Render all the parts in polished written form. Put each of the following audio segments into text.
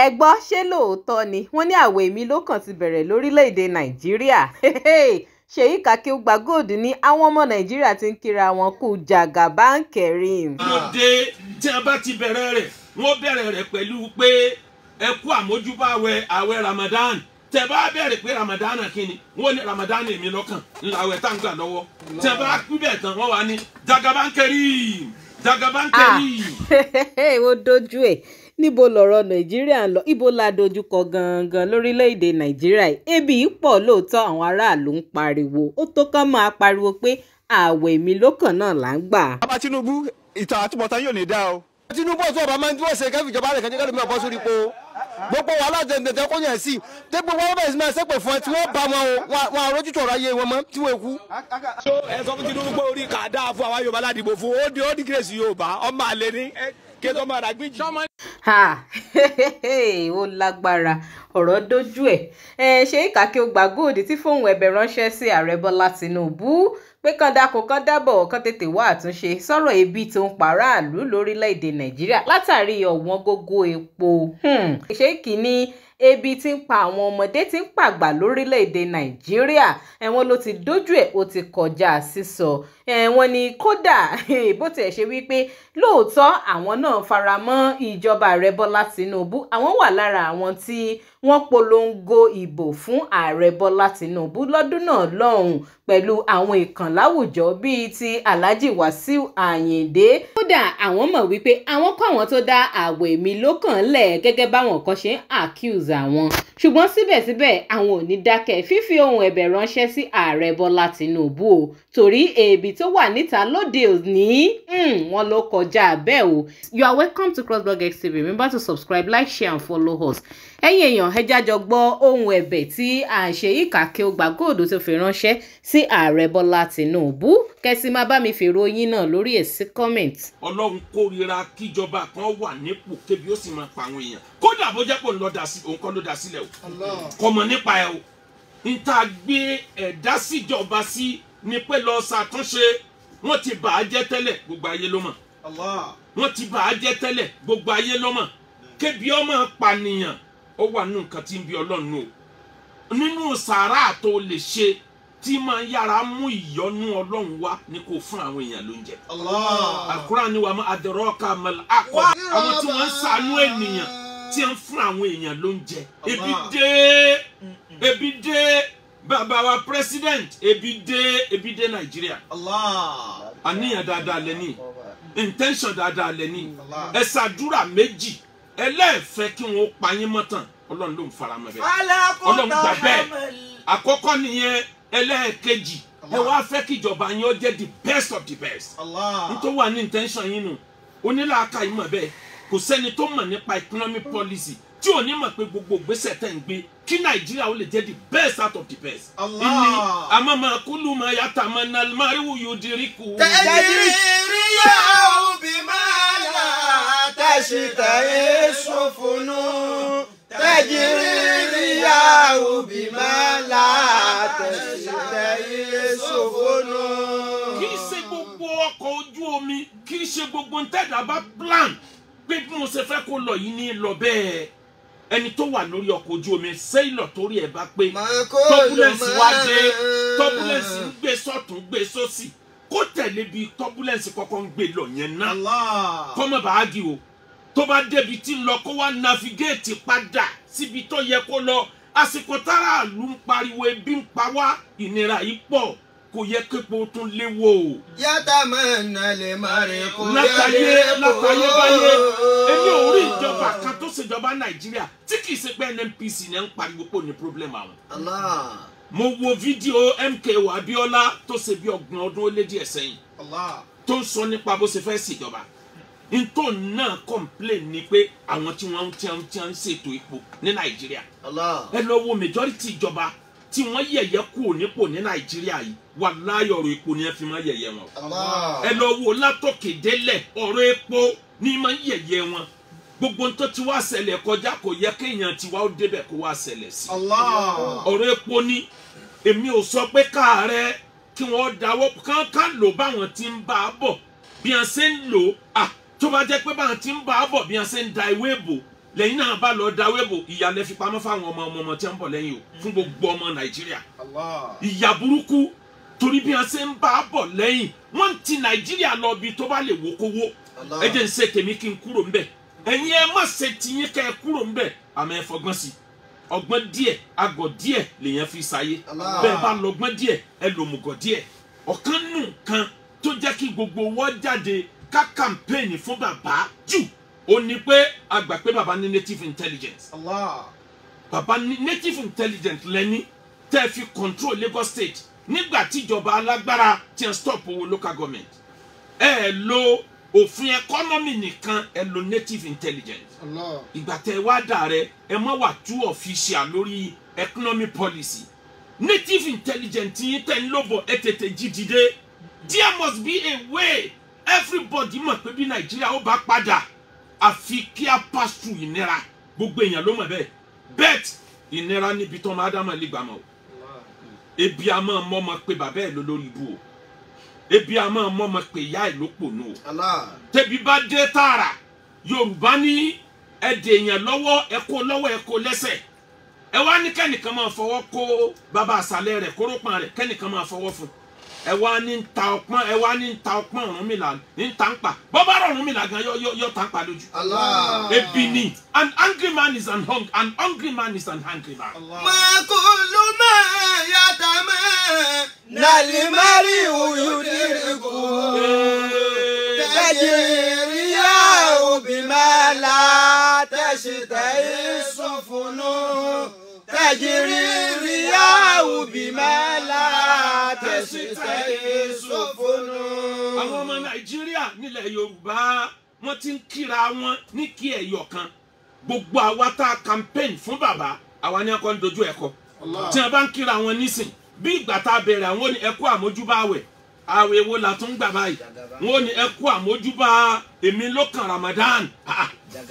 ẹ gbọ́ ṣé lóòótọ́ ni wọ́n ní àwẹ̀ èmi ló kàn ti bẹ̀rẹ̀ lórílẹ̀‐èdè nàìjíríà Ṣèyí Kakíúgba Gold ní àwọn ọmọ nàìjíríà ti ń kíra wọn kú jagabankerim. lóde tí a bá ti bẹ̀rẹ̀ rẹ̀ wọ́n bẹ̀rẹ̀ rẹ̀ pẹ̀lú pé ẹ kú àmójúbà àwẹ̀ Ramadan tẹ bá bẹ̀rẹ̀ pé Ramadan kínni wọ́n ní Ramadan èmi lọ́kàn àwẹ̀ tá ń gbà lọ́wọ́ tẹ bá kú bẹ̀ tán wọ́n wà ní jagabankerim jagabankerim. ó dojú ẹ̀ níbo lọ̀rọ̀ nàìjíríà ń lọ ibo la dojúkọ gangan lórílẹ̀‐èdè nàìjíríà ebi yìí pọ̀ lóòótọ́ àwọn aráàlú ń pariwo ó tó kán máa pariwo pé ààwẹ̀ mi lókàn náà là ń gbà. bàbá Tinubu ìtàn àtúbọ̀tán yóò ní dá o. Tinubu ọ̀tún ọba máa ń dúró ṣe kẹ́fì ìjọba rẹ̀ kẹ́jẹ́ kẹ́lẹ́mí ọ̀bọ sórí po gbogbo wàhálà jẹ̀ǹdẹ̀tẹ̀ kó yẹn sí tẹ́ gbogbo wọn bẹ̀rẹ̀ sí máa ṣépè fún ẹ tí wọ́n bá wọn àrójútó ọ̀rọ̀ ayé wọn mọ́ tí wọ́n kú. ẹ sọ fún Tinubu pé orí kà dáa fún àwa Yorùbá ládìbò fún ó di kírèsì Yorùbá ọmọ àlè ní kí tó máa ràgbìjì. ó lágbára ọ̀rọ̀ dojú ẹ̀ Ṣèyí Kakíúgba Gold tí fóun ẹ̀bẹ̀ ránṣẹ́ sí ààrẹ Bọ́lá Tinubu pé kán dákun kán dábọ̀ kán tètè wá àtúnṣe sọ̀rọ̀ ebi tó ń paráàlú lórílẹ̀‐èdè nàìjíríà látàrí ọ̀wọ́n gógó epo. Ṣèyí ní ebi tí ń pa àwọn ọmọdé tí ń pàgbà lórílẹ̀‐èdè nàìjíríà ẹ̀wọ̀n ló ti dójú ẹ̀ ó ti kọjá sísọ ẹ̀wọ̀n ni kódà bó tiẹ̀ ṣe wípé lóòótọ́ àwọn náà faramọ́ ìjọba ààrẹ Bọ́lá Tinubu àwọn wà lára àwọn tí wọ́n polongo ìbò fún ààrẹ Bọ́lá Tinubu lọ́dún náà lọ́hùn pẹ̀lú àwọn ìkànnì láwùjọ bíi ti Alhaji Wasiu Ayinde. Kódà àwọn mọ̀ wípé àwọn kọ́ àwọn tó dá ààwẹ̀ mi lókàn lẹ̀ gẹ́gẹ́ báwọn kan ṣe ń accuse àwọn ṣùgbọ́n síbẹ̀síbẹ̀ àwọn ò ní dákẹ́ fífi ohun ẹ̀bẹ̀ ránṣẹ́ sí ààrẹ Bọ́lá Tinubu o torí ebi tó wà níta lóde òní wọn ló kọjá bẹ́ẹ̀ o. You are welcome to crossblogX TV. Remember to subscribe, like, share and follow us. Ẹ̀yin èèyàn ẹ jájọ gbọ́ ohun ẹ̀bẹ̀ tí Ṣèyí Kakíúgba Gold tó fi ránṣẹ́ sí ààrẹ Bọ́lá Tinubu kẹ́sì máa bá mi fèrò yín náà lórí ẹ̀ sí comment. Ọlọ́run kórìíra kíjọba kan wà nípò kébi ó sì máa pa àwọn èèyàn kódà bó jẹ́ pé òun kọ́ ló dá sílẹ̀ o kò mọ̀ nípa ẹ̀ o n ta gbé ẹ̀dá síjọba sí ni pé lọ ṣàtúnṣe wọ́n ti bà á jẹ́ tẹ́lẹ̀ gbogbo ayé ló mọ̀ wọ́n ti bà á jẹ́ tẹ́lẹ̀ gbogbo ayé ló mọ̀ kébi ọmọ pànìyàn ó wà nínú nǹkan tí ń bí Ọlọ́run o nínú sàárà tó lè ṣe tí máa yára mú ìyọ́nú Ọlọ́run wá ní kó fún àwọn èèyàn lóúnjẹ. Al-Qur'an ni wà má adraka mal aqab àwọn tí wọ́n ń ṣàánú ènìyàn tí ń fún àwọn èèyàn lóúnjẹ. ebi dé bàbá wa president ebi dé Nàìjíríà. àníyàn dáadáa lẹ́ni intention dáadáa lẹ́ni ẹ ṣàdúrà méjì ẹlẹ́ẹ̀fẹ́ kí wọ́n pa yín mọ́tàn Ọlọ́run ló ń faramọ́ bẹ́ẹ̀ Ọlọ́run gbà bẹ́ẹ̀ àkọ́kọ́ nìyẹn ẹlẹ́ẹ̀kejì ẹ wá fẹ́ kí ìjọba yín ó jẹ́ the best of the best nítorí wà ní intention yín nù onílàákà yìí mọ̀ bẹ́ẹ̀ kò sẹ́ni tó mọ̀ nípa economic policy tí ò ní mọ̀ pé gbogbo ìgbésẹ̀ tẹ̀ ń gbé kí Nàìjíríà ó lè jẹ́ the best out of the best. ìní àmàmà kúlù máa yàtà máa nà máríwù yóò dirí kù. Nàìjíríà òbí máa là tẹ̀sítẹ̀ sọ̀fọ̀nù. Nàìjíríà òbí máa là tẹ̀sítẹ̀ sọ̀fọ̀nù. kì í ṣe gbogbo ọkọ̀ ojú omi kì í ṣe gbogbo ntẹ́dà bá plan pé bí mo ṣe fẹ́ kó lọ yìí ní lọ bẹ́ẹ̀ ẹni tó wà lórí ọkọ̀ ojú omi sẹ́yìnlọ̀ torí ẹ̀ bá pé tọ́búlẹ̀nsì wá dé tọ́búlẹ̀nsì ń gbé sọ́tún gbé sósì kó tẹ̀lé bí tọ́búlẹ̀nsì kọ́kọ́ ń gbé lọ yẹn ná kọ́mọ bàágì o tó bá débi tí ń lọ kó wá navigate padà síbi tó yẹ kó lọ àsìkò tára lù ń pariwo ebi ń pa wá ìnira yìí pọ̀ kò yẹ képo tún léwo o. Yàtà máa nà lè má rè kó látàyé báyé èmi ò rí ìjọba kan tó ṣèjọba Nàìjíríà tí kì í ṣe pé NNPC ní ń pariwo pò ní problem àwọn. mo wo fídíò MKO Abiola tó ṣe bí 30 ọdún ó lé díẹ̀ sẹ́yìn tó ń sọ nípa bó ṣe fẹ́ ṣèjọba ntò náà complain ni pé àwọn tí wọ́n ń ṣètò ipò ní Nàìjíríà ẹ lọ wo majority ìjọba tí wọ́n yẹ̀yẹ́ kú nípò ní Nàìjíríà yìí wàláhì ọ̀rọ̀ epo ni ẹ fi máa yẹ̀yẹ́ wọn. ẹ lọ wo látòkè délẹ̀ ọ̀rọ̀ epo ni máa yẹ̀yẹ́ wọn gbogbo tó ti wá ṣẹlẹ̀ kọjá kò yẹ kéèyàn ti wá ó débẹ̀ kó wá ṣẹlẹ̀ sí. ọ̀rọ̀ epo ni èmi ò sọ pé káàárẹ̀ kí wọ́n dáwọ́ kán lò báwọn ti ń bá a bọ̀ bí wọ́n ṣe ń lò tó bá jẹ́ pé báwọn ti ń bá a bọ̀ bí wọ́n ṣe ń da ìwé bò lẹ́yìn náà bá lọ da wébò ìyà lẹ fi pamọ́ fáwọn ọmọ tí ń bọ̀ lẹ́yìn o fún gbogbo ọmọ Nàìjíríà ìyà burúkú torí bí wọ́n ṣe ń bá bọ̀ lẹ́yìn wọ́n ti Nàìjíríà lọ bí tó bá lè wó kówó ẹ jẹ́ ń ṣe tèmi kí n kúrò ńbẹ̀ ẹ̀yin ẹ má ṣe tiyín kẹ́ ẹ kúrò ńbẹ̀ àmọ́ ẹ fọgbọ́n sí ọgbọ́n díẹ̀ agọ̀ díẹ̀ lèyàn fi ṣayé bẹ́ẹ̀ bá lọ́gbọ́n díẹ̀ ẹ lòmùgọ̀ díẹ̀ ọ̀kan nù kan tó jẹ́ kí gbogbo wọ́n jáde ká kàmpéènì fún bàbá jù ó ní pé a gbà pé bàbá ní native intelligence bàbá ní native intelligence lẹ́ni tẹ́ fi control Lagos State nígbà tíjọba alágbára ti ń stop owó local government ẹ lo òfin economy nìkan ẹ lo native intelligence ìgbà tẹ́ wá dà rẹ ẹ má wà too official lórí economy policy native intelligence yín tẹ́ ń lóbọ̀ ẹ tètè jí dìde there must be a way everybody mọ̀ pé bí Nàìjíríà ó bá padà àfi kí a pass through ìnira gbogbo èèyàn ló mọ̀ bẹ́ẹ̀ bet ìnira níbi tó máa dámọ̀ lè gbà mọ́ o ebi a máa mọ́ ọmọ pé bàbá ẹ̀ ló lórí ibú o ebi a máa mọ́ ọmọ pé ìyá ẹ̀ ló pònú o tẹbi bá dé tààrà Yorùbá ní ẹ̀dẹ̀ èèyàn lọ́wọ́ ẹ kó lọ́wọ́ ẹ kó lẹ́sẹ̀ ẹ wá ní kẹ́nìkan máa fọwọ́ kó bàbá àṣàlẹ̀ rẹ̀ kórópọn rẹ̀ kẹ́nìkan máa fọwọ́ fún ẹ wá ní ta ọpọ́n Ọ̀rúnmìlà ní ta ń pa bọ́bá Ọ̀rúnmìlà gan yọ ta ń pa lójú. ebi ni an angry man is an hungry man is an hungry man. Makulu ma yatama nalimari uyudiriku tajiriya ubimala tashitayi sufunu tajiriya ubimala tashitayi sufunu. àwọn ọmọ Nàìjíríà nílẹ̀ Yorùbá wọ́n ti ń kíra wọn ní kí ẹ̀yọ̀ kan gbogbo àwa tá a campaign fún bàbá àwa ni akọ ń dojú ẹ̀kọ́ tí wọ́n bá ń kíra wọn nísìn bí ìgbà tá a bẹ̀rẹ̀ àwọn ní ẹkú àmójúbà àwẹ̀ wo la tún gbà báyìí wọ́n ní ẹkú àmójúbà èmi ló kan Ramadan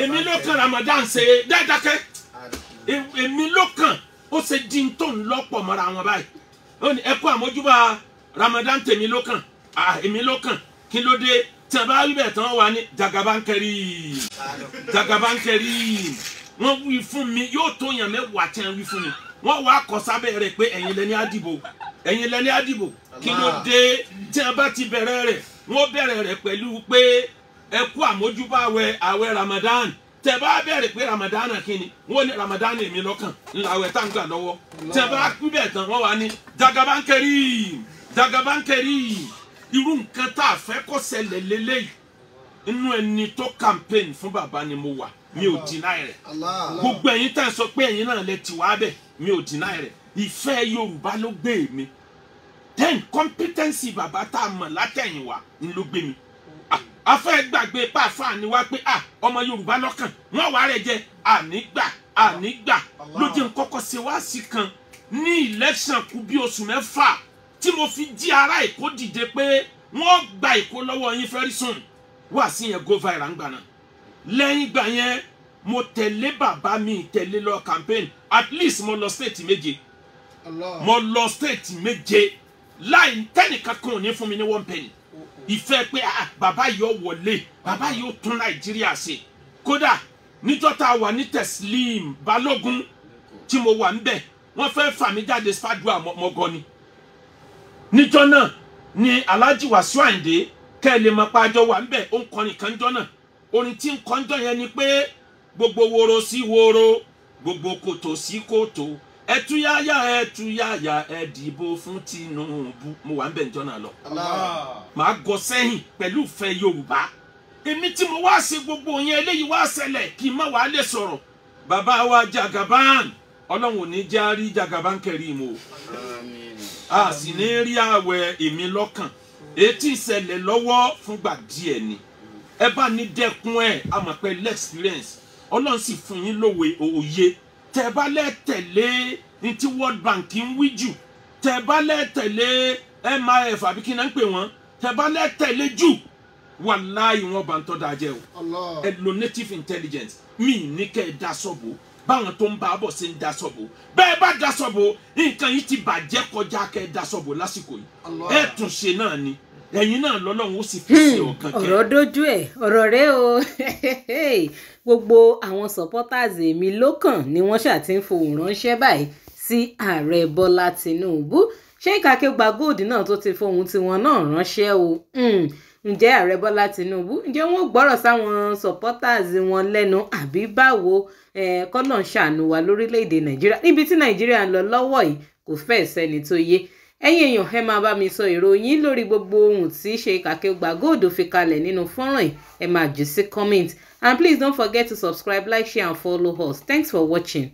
èmi ló kan Ramadan ṣe dáadákẹ́ èmi ló kan ó ṣe di tó ń lọ́pọ̀ mọ́ra wọn báyìí wọ́n ní ẹkú àmójúbà Ramadan tèmi ló kan èmi ló kan kí ló dé tí a bá rí bẹ́ẹ̀ tán wà ní jagabankẹ́rì wọ́n wí fún mi yóò tó yàn mẹ́wàá tí wọ́n wí fún mi wọ́n wá kọ sábẹ́ rẹ̀ pé ẹ̀yin lẹni àdìbò kí ló dé tí a bá ti bẹ̀rẹ̀ rẹ̀ wọ́n bẹ̀rẹ̀ rẹ̀ pẹ̀lú pé ẹ kú àmójúbà àwẹ̀ Ramadan tẹ́ bá bẹ̀rẹ̀ pé Ramadan kíni wọ́n ní Ramadan èmi lọ́kàn ńláwẹ̀ tá ń gbà lọ́wọ́ tẹ́ bá kú bẹ́ẹ̀ tán wọ́n wá ní jagabankẹ́rì irú nǹkan tá a fẹ́ kó ṣẹlẹ̀ lélẹ́yìí inú ẹni tó campaign fún bàbá ni mo wà mi ò deny rẹ̀ gbogbo ẹ̀yin tá a sọ pé ẹ̀yin náà lè ti wá bẹ̀ mi ò deny rẹ̀ ìfẹ́ Yorùbá ló gbé mi then competency bàbá tá a mọ̀ látẹ̀yìnwá ni ló gbé mi afẹ́ gbàgbé pàfà ni wá pé ọmọ Yorùbá lọ́kàn wọ́n wá rẹ̀ jẹ́ ànígbà ló jẹ́ nkọ́kọ́ ṣe wá sí kan ní election kù bí oṣù mẹ́fà tí mo fi jí ara Èkó dìde pé wọ́n gba Èkó lọ́wọ́ yín very soon wá sí yẹn go viral ń gbà náà lẹ́yìn ìgbà yẹn mo tẹ̀lé bàbá mi tẹ̀lé lọ campaign at least mo lọ state méje láì tẹ́nìkan kan ò ní fún mi ní 1 penny ìfẹ́ pé bàbá yóò wọlé bàbá yóò tún Nàìjíríà ṣe kódà níjọ́ tá a wà ní Teslim Balógun tí mo wà níbẹ̀ wọ́n fẹ́ fà mí jáde Fadua mọ́gọ́ ni níjọ́ náà ni Alhaji Wasiu Ayinde kẹ́lẹ́ mọ́ pàjọ́ wà níbẹ̀ ó ń kọrin kan jọ́ náà orin tí ń kọjọ́ yẹn ni pé gbogbo woro sí woro gbogbo kòtò sí kòtò ẹtúyáyá ẹ dìbò fún Tinubu mo wà ń bẹ̀ njọ́ náà lọ. màá gọ sẹ́yìn pẹ̀lú ìfẹ́ Yorùbá èmi tí mo wá ṣe gbogbo yẹn eléyìí wá ṣẹlẹ̀ kí n má wàá lè sọ̀rọ̀ bàbá wa Jagaban Ọlọ́run ò ní já rí Jagabankẹ́rì mo a sì ní rí àwẹ̀ èmi lọ́kàn etí ìṣẹ̀lẹ̀ lọ́wọ́ fúngbà díẹ̀ ni ẹ bá ní dẹ́kun ẹ̀ àmọ̀pẹ́ l'experience Ọlọ́run sì fún yín lówe òye tẹ́ bá lẹ́ tẹ̀lé ní ti World Bank ń wí jù tẹ́ bá lẹ́ tẹ̀lé MIF àbí kí n náà ń pè wọ́n tẹ́ bá lẹ́ tẹ̀lé jù wàláhì wọn bá ń tọ́ da jẹ́ o ẹ lo native intelligence mi ní kẹ́ ẹ dá sọ́bù báwọn tó ń bá a bọ̀ sí ń dá sọ́bù bẹ́ẹ̀ bá dá sọ́bù nǹkan yìí ti bàjẹ́ kọjá kẹ́ ẹ dá sọ́bù lásìkò yìí ẹ tún ṣe náà ni ẹ̀yin náà lọ́lọ́run ó sì fi sí ọ̀kan kẹ́. ọ̀rọ̀ dojú ẹ̀ ọ̀rọ̀ rẹ o gbogbo àwọn supporters èmi lókàn ni wọ́n ṣàti ń fohùn ránṣẹ́ báyìí sí ààrẹ Bọ́lá Tinubu. Sheikh Akeugba Gold náà tó ti fohùn tiwọn náà ránṣẹ́ o. Ǹjẹ́ ààrẹ Bọ́lá Tinubu ǹjẹ́ wọ́n gbọ́rọ̀ sáwọn supporters wọn lẹ́nu àbí báwo? Kọ́nà ń ṣàánú wa lórílẹ̀‐èdè Nàìjíríà níbi tí Nàìjíríà ń lọ lọ́wọ́ yìí kò fẹ́ sẹ́ni tó yé. Ẹ̀yin èèyàn ẹ máa bá mi sọ ìròyìn lórí gbogbo ohun tí Sheikh Akeugba Gold fi kalẹ̀ nínú fọ́nrán yìí ẹ máa jù sí comment and please don't forget to subscribe, like, share and follow us. Thanks for watching.